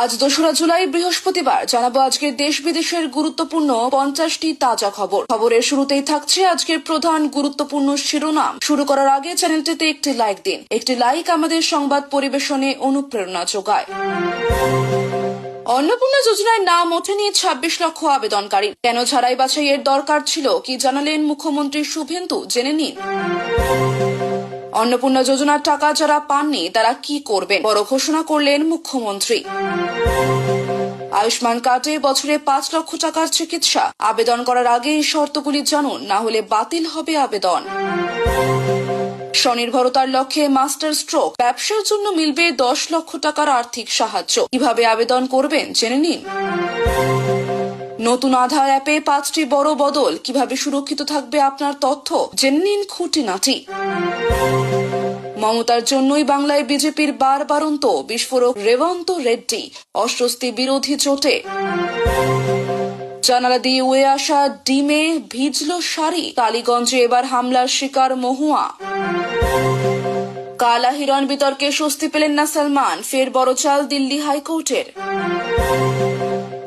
আজ ২রা জুলাই বৃহস্পতিবার জানাবো আজকের দেশ বিদেশের গুরুত্বপূর্ণ 50টি তাজা খবর। খবরের শুরুতেই থাকছে আজকের প্রধান গুরুত্বপূর্ণ শিরোনাম। শুরু করার আগে চ্যানেলটিতে একটি লাইক দিন। একটি লাইক আমাদের সংবাদ পরিবেশনে অনুপ্রেরণা যোগায়। অন্নপূর্ণা যোজনায় নাম ওঠেনি ২৬ লক্ষ আবেদনকারী। কেন ছাড়াই বাছাইয়ের দরকার ছিল, কি জানালেন মুখ্যমন্ত্রী শুভেন্দু, জেনে নিন। অন্নপূর্ণা যোজনার টাকা যারা পাননি তারা কি করবেন, বড় ঘোষণা করলেন মুখ্যমন্ত্রী। আয়ুষ্মান কার্ডে বছরে ৫ লক্ষ টাকার চিকিৎসা। আবেদন করার আগে এই শর্তগুলি জানুন, না হলে বাতিল হবে আবেদন। স্বনির্ভরতার লক্ষ্যে মাস্টার স্ট্রোক ব্যবসার জন্য মিলবে ১০ লক্ষ টাকার আর্থিক সাহায্য। কিভাবে আবেদন করবেন জেনে নিন। নতুন আধার অ্যাপে ৫টি বড় বদল। কিভাবে সুরক্ষিত থাকবে আপনার তথ্য, জেনে নিন খুঁটিনাটি। মমতার জন্যই বাংলায় বিজেপির বারবারন্ত বিস্ফোরক রেবন্ত রেড্ডি। অস্বস্তি বিরোধী চোটে। জানালা দিয়ে উড়ে আসা ডিমে ভিজল শাড়ি। টালিগঞ্জে এবার হামলার শিকার মহুয়া। কালা হিরণ বিতর্কে স্বস্তি পেলেন না সালমান। ফের বড় চাল দিল্লি হাইকোর্টের।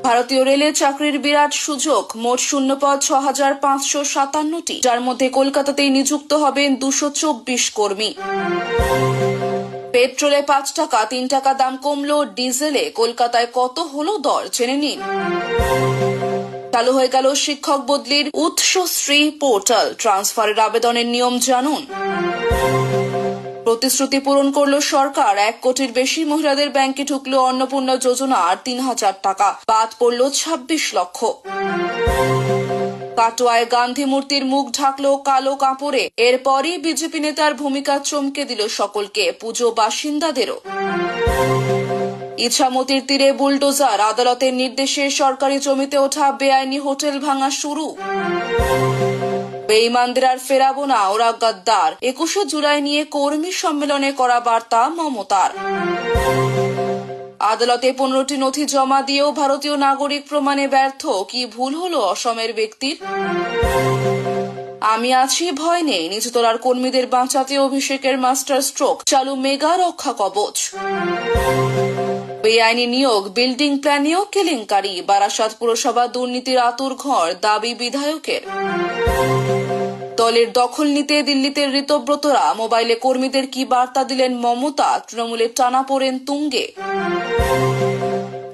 ভারতীয় রেলে চাকরির বিরাট সুযোগ। মোট শূন্যপদ ৬,৫৫৭টি, যার মধ্যে কলকাতাতেই নিযুক্ত হবেন ২২৪ কর্মী। পেট্রোলে ৫ টাকা, ৩ টাকা দাম কমলো ডিজেলে। কলকাতায় কত হলো দর, জেনে নিন। চালু হয়ে গেল শিক্ষক বদলির উৎসশ্রী পোর্টাল। ট্রান্সফারের আবেদনের নিয়ম জানুন। প্রতিশ্রুতি পূরণ করল সরকার। ১ কোটির বেশি মহিলাদের ব্যাংকে ঢুকলো অন্নপূর্ণা যোজনা। আর ৩,০০০ টাকা বাদ পড়ল ২৬ লক্ষ। কাটোয়ায় গান্ধী মূর্তির মুখ ঢাকলো কালো কাপড়ে। এরপরই বিজেপি নেতার ভূমিকা চমকে দিল সকলকে, পুজো বাসিন্দাদেরও। ইছামতির তীরে বুলডোজার। আদালতের নির্দেশে সরকারি জমিতে ওঠা বেআইনি হোটেল ভাঙা শুরু। বেঈমানদের আর ফেরাবো না, ওরা গদ্দার। ২১শে জুলাই নিয়ে কর্মী সম্মেলনে করা বার্তা মমতার। আদালতে ১৫টি নথি জমা দিয়েও ভারতীয় নাগরিক প্রমাণে ব্যর্থ। কি ভুল হলো অসমের ব্যক্তির? আমি আছি, ভয় নেই। নিচতলার কর্মীদের বাঁচাতে অভিষেকের মাস্টার স্ট্রোক। চালু মেগা রক্ষা কবচ। বেআইনি নিয়োগ, বিল্ডিং প্ল্যানেও কেলেঙ্কারি। বারাসাত পুরসভা দুর্নীতির আঁতুড়ঘর, দাবি বিধায়কের। দলের দখল নিতে দিল্লিতে ঋতব্রতরা। মোবাইলে কর্মীদের কি বার্তা দিলেন মমতা? তৃণমূলের টানাপোড়েন তুঙ্গে।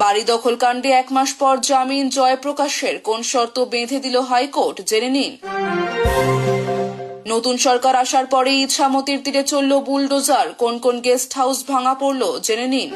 বাড়ি দখল কাণ্ডে ১ মাস পর জামিন জয়প্রকাশের। কোন শর্ত বেঁধে দিল হাইকোর্ট, জেনে নিন। নতুন সরকার আসার পরে ইছামতির তীরে চলল বুলডোজার। কোন কোন গেস্ট হাউস ভাঙা পড়ল, জেনে নিন।